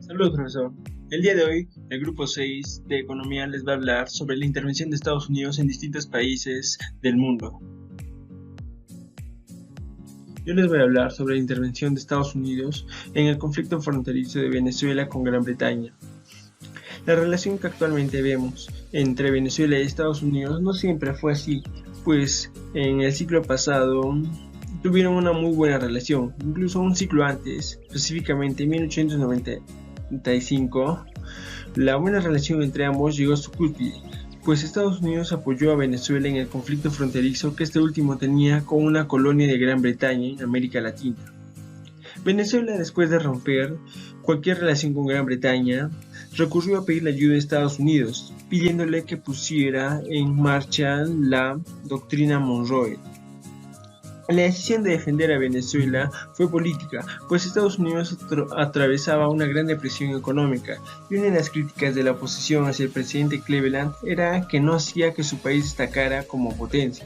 Saludos, profesor. El día de hoy, el grupo 6 de Economía les va a hablar sobre la intervención de Estados Unidos en distintos países del mundo. Yo les voy a hablar sobre la intervención de Estados Unidos en el conflicto fronterizo de Venezuela con Gran Bretaña. La relación que actualmente vemos entre Venezuela y Estados Unidos no siempre fue así, pues en el siglo pasado tuvieron una muy buena relación, incluso un siglo antes, específicamente en 1895, la buena relación entre ambos llegó a su cúspide, pues Estados Unidos apoyó a Venezuela en el conflicto fronterizo que este último tenía con una colonia de Gran Bretaña en América Latina. Venezuela, después de romper cualquier relación con Gran Bretaña, recurrió a pedir la ayuda de Estados Unidos, pidiéndole que pusiera en marcha la doctrina Monroe. La decisión de defender a Venezuela fue política, pues Estados Unidos atravesaba una gran depresión económica, y una de las críticas de la oposición hacia el presidente Cleveland era que no hacía que su país destacara como potencia.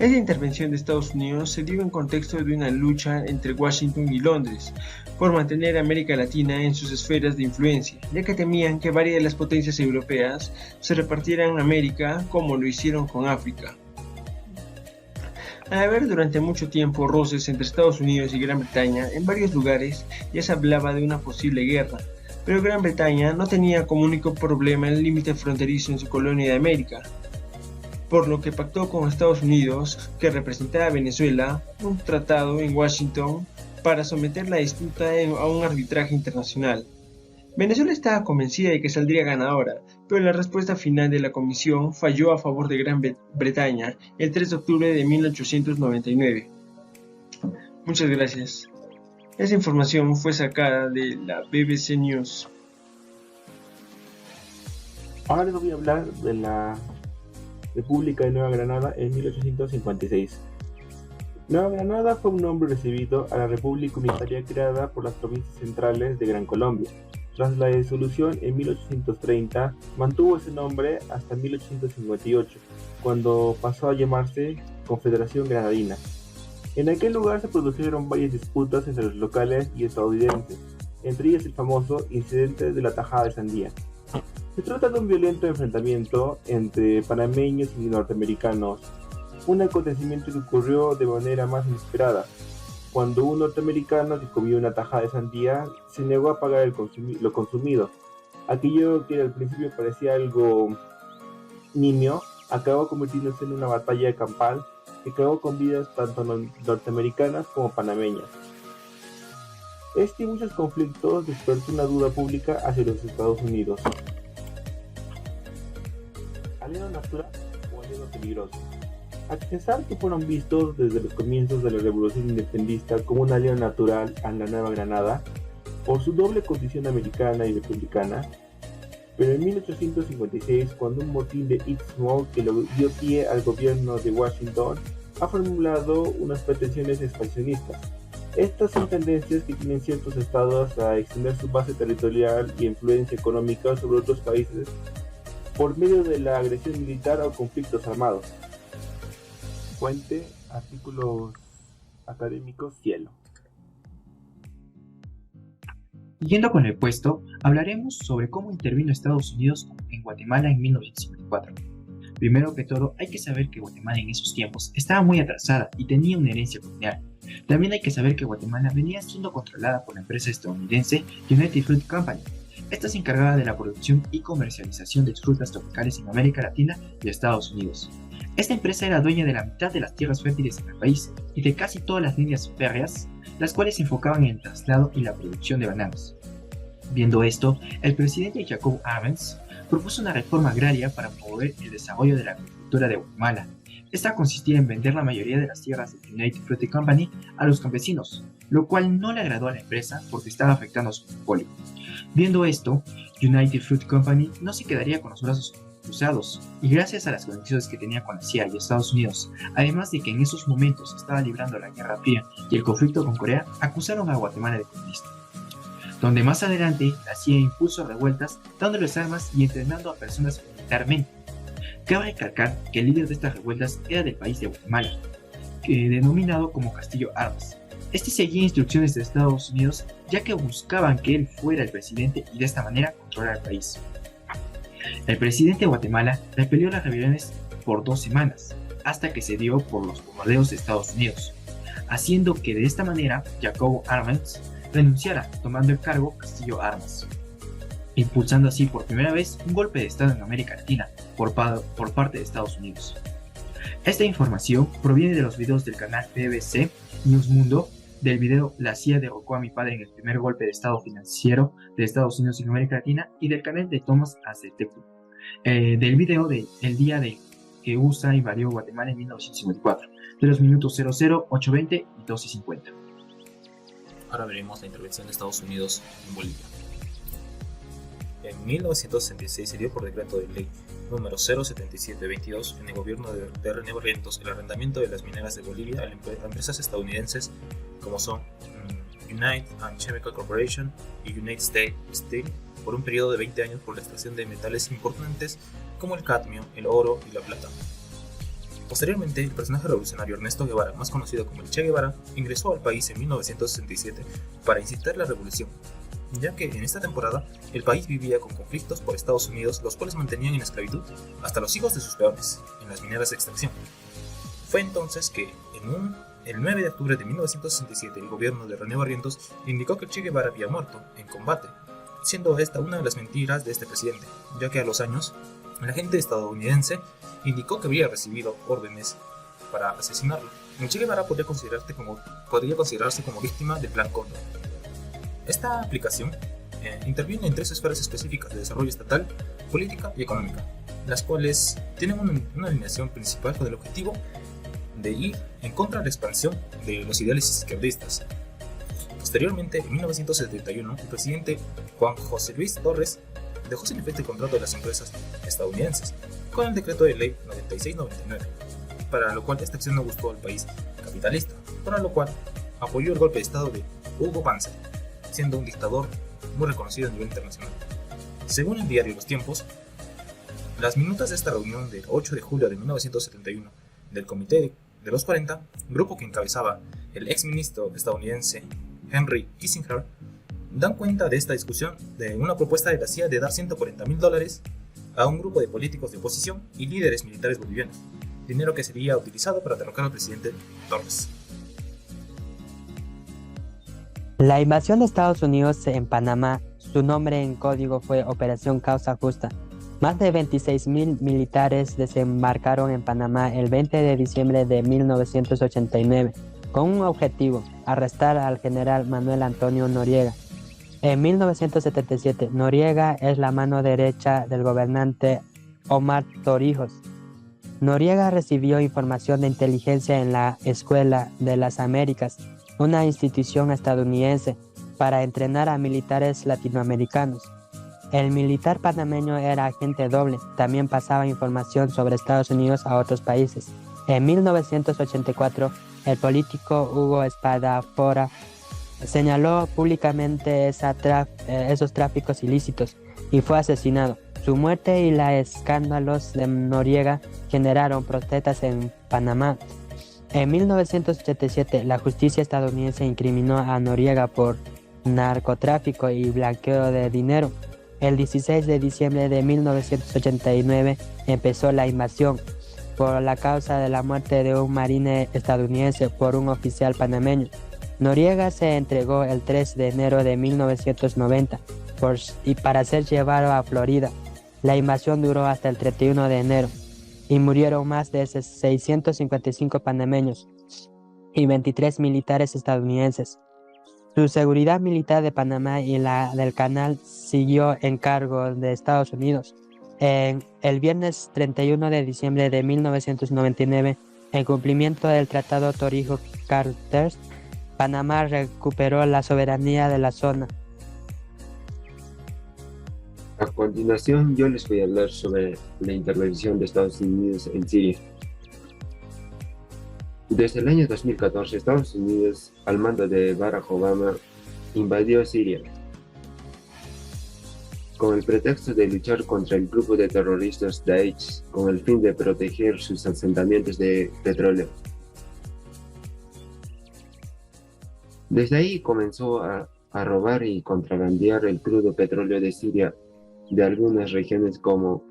Esta intervención de Estados Unidos se dio en contexto de una lucha entre Washington y Londres por mantener a América Latina en sus esferas de influencia, ya que temían que varias de las potencias europeas se repartieran América como lo hicieron con África. Al haber durante mucho tiempo roces entre Estados Unidos y Gran Bretaña, en varios lugares ya se hablaba de una posible guerra, pero Gran Bretaña no tenía como único problema el límite fronterizo en su colonia de América, por lo que pactó con Estados Unidos, que representaba a Venezuela, un tratado en Washington para someter la disputa a un arbitraje internacional. Venezuela estaba convencida de que saldría ganadora, pero la respuesta final de la comisión falló a favor de Gran Bretaña el 3 de octubre de 1899. Muchas gracias. Esa información fue sacada de la BBC News. Ahora les voy a hablar de la República de Nueva Granada en 1856. Nueva Granada fue un nombre recibido a la República Unitaria creada por las provincias centrales de Gran Colombia. Tras la disolución en 1830, mantuvo ese nombre hasta 1858, cuando pasó a llamarse Confederación Granadina. En aquel lugar se produjeron varias disputas entre los locales y estadounidenses, entre ellas el famoso incidente de la tajada de sandía. Se trata de un violento enfrentamiento entre panameños y norteamericanos, un acontecimiento que ocurrió de manera más inesperada, cuando un norteamericano que comió una tajada de sandía se negó a pagar lo consumido. Aquello que al principio parecía algo nimio, acabó convirtiéndose en una batalla campal que acabó con vidas tanto norteamericanas como panameñas. Este y muchos conflictos despertó una duda pública hacia los Estados Unidos. ¿Alieno natural o alieno peligroso? A pesar que fueron vistos desde los comienzos de la Revolución Independentista como un aliado natural a la Nueva Granada, por su doble condición americana y republicana, pero en 1856, cuando un motín de Exmouth que lo dio pie al gobierno de Washington, ha formulado unas pretensiones expansionistas. Estas son tendencias que tienen ciertos estados a extender su base territorial y influencia económica sobre otros países por medio de la agresión militar o conflictos armados. Fuente, artículos académicos, Cielo. Siguiendo con el puesto, hablaremos sobre cómo intervino Estados Unidos en Guatemala en 1954. Primero que todo, hay que saber que Guatemala en esos tiempos estaba muy atrasada y tenía una herencia colonial. También hay que saber que Guatemala venía siendo controlada por la empresa estadounidense United Fruit Company. Esta se encargaba de la producción y comercialización de frutas tropicales en América Latina y Estados Unidos. Esta empresa era dueña de la mitad de las tierras fértiles en el país y de casi todas las líneas férreas, las cuales se enfocaban en el traslado y la producción de bananos. Viendo esto, el presidente Jacob Arbenz propuso una reforma agraria para promover el desarrollo de la agricultura de Guatemala. Esta consistía en vender la mayoría de las tierras de United Fruit Company a los campesinos, lo cual no le agradó a la empresa porque estaba afectando a su monopolio. Viendo esto, United Fruit Company no se quedaría con los brazos cruzados, y gracias a las conexiones que tenía con la CIA y Estados Unidos, además de que en esos momentos estaba librando la Guerra Fría y el conflicto con Corea, acusaron a Guatemala de comunista, donde más adelante la CIA impuso revueltas dándoles armas y entrenando a personas militarmente. Cabe recalcar que el líder de estas revueltas era del país de Guatemala, denominado como Castillo Armas. Este seguía instrucciones de Estados Unidos, ya que buscaban que él fuera el presidente y de esta manera controlar el país. El presidente de Guatemala repelió las rebeliones por 2 semanas, hasta que se dio por los bombardeos de Estados Unidos, haciendo que de esta manera Jacobo Arbenz renunciara, tomando el cargo Castillo Armas, impulsando así por primera vez un golpe de Estado en América Latina por parte de Estados Unidos. Esta información proviene de los videos del canal BBC News Mundo, del video La CIA derrocó a mi padre en el primer golpe de Estado financiero de Estados Unidos en América Latina, y del canal de Thomas Azeteco, del video de El día de que USA invadió Guatemala en 1954, de los minutos 00, 8:20 y 12:50. Ahora veremos la intervención de Estados Unidos en Bolivia. En 1966 se dio por decreto de ley número 07722 en el gobierno de René Barrientos el arrendamiento de las mineras de Bolivia a empresas estadounidenses como son United and Chemical Corporation y United States Steel por un periodo de 20 años por la extracción de metales importantes como el cadmio, el oro y la plata. Posteriormente, el personaje revolucionario Ernesto Guevara, más conocido como el Che Guevara, ingresó al país en 1967 para incitar la revolución, ya que en esta temporada el país vivía con conflictos por Estados Unidos, los cuales mantenían en esclavitud hasta los hijos de sus peones en las mineras de extracción. Fue entonces que, el 9 de octubre de 1967, el gobierno de René Barrientos indicó que el Che Guevara había muerto en combate, siendo esta una de las mentiras de este presidente, ya que a los años, el agente estadounidense indicó que había recibido órdenes para asesinarlo. El Che Guevara podría considerarse como víctima del Plan Cóndor. Esta aplicación interviene en 3 esferas específicas de desarrollo estatal, política y económica, las cuales tienen una alineación principal con el objetivo de ir en contra de la expansión de los ideales izquierdistas. Posteriormente, en 1971, el presidente Juan José Luis Torres dejó sin efecto el contrato de las empresas estadounidenses con el decreto de ley 9699, para lo cual esta acción no gustó al país capitalista, para lo cual apoyó el golpe de estado de Hugo Banzer, siendo un dictador muy reconocido a nivel internacional. Según el diario Los Tiempos, las minutas de esta reunión del 8 de julio de 1971 del Comité de los 40, grupo que encabezaba el exministro estadounidense Henry Kissinger, dan cuenta de esta discusión de una propuesta de la CIA de dar $140,000 a un grupo de políticos de oposición y líderes militares bolivianos, dinero que sería utilizado para derrocar al presidente Torres. La invasión de Estados Unidos en Panamá, su nombre en código fue Operación Causa Justa. Más de 26,000 militares desembarcaron en Panamá el 20 de diciembre de 1989, con un objetivo: arrestar al general Manuel Antonio Noriega. En 1977, Noriega es la mano derecha del gobernante Omar Torrijos. Noriega recibió información de inteligencia en la Escuela de las Américas, una institución estadounidense, para entrenar a militares latinoamericanos. El militar panameño era agente doble, también pasaba información sobre Estados Unidos a otros países. En 1984, el político Hugo Espadafora señaló públicamente esos tráficos ilícitos y fue asesinado. Su muerte y los escándalos de Noriega generaron protestas en Panamá. En 1987, la justicia estadounidense incriminó a Noriega por narcotráfico y blanqueo de dinero. El 16 de diciembre de 1989 empezó la invasión por la causa de la muerte de un marine estadounidense por un oficial panameño. Noriega se entregó el 3 de enero de 1990 para ser llevado a Florida. La invasión duró hasta el 31 de enero y murieron más de 655 panameños y 23 militares estadounidenses. Su seguridad militar de Panamá y la del canal siguió en cargo de Estados Unidos. El viernes 31 de diciembre de 1999, en cumplimiento del Tratado Torrijos-Carter, Panamá recuperó la soberanía de la zona. A continuación, yo les voy a hablar sobre la intervención de Estados Unidos en Siria. Desde el año 2014, Estados Unidos, al mando de Barack Obama, invadió Siria con el pretexto de luchar contra el grupo de terroristas Daesh con el fin de proteger sus asentamientos de petróleo. Desde ahí comenzó a robar y contrabandear el crudo petróleo de Siria de algunas regiones como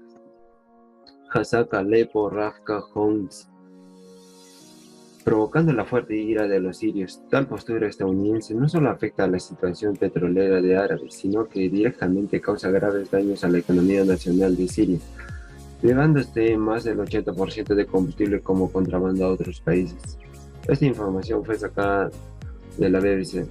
Hasaka, Alepo, Rafka, Homs, provocando la fuerte ira de los sirios. Tal postura estadounidense no solo afecta a la situación petrolera de árabes, sino que directamente causa graves daños a la economía nacional de Siria, llevándose más del 80% de combustible como contrabando a otros países. Esta información fue sacada de la BBC.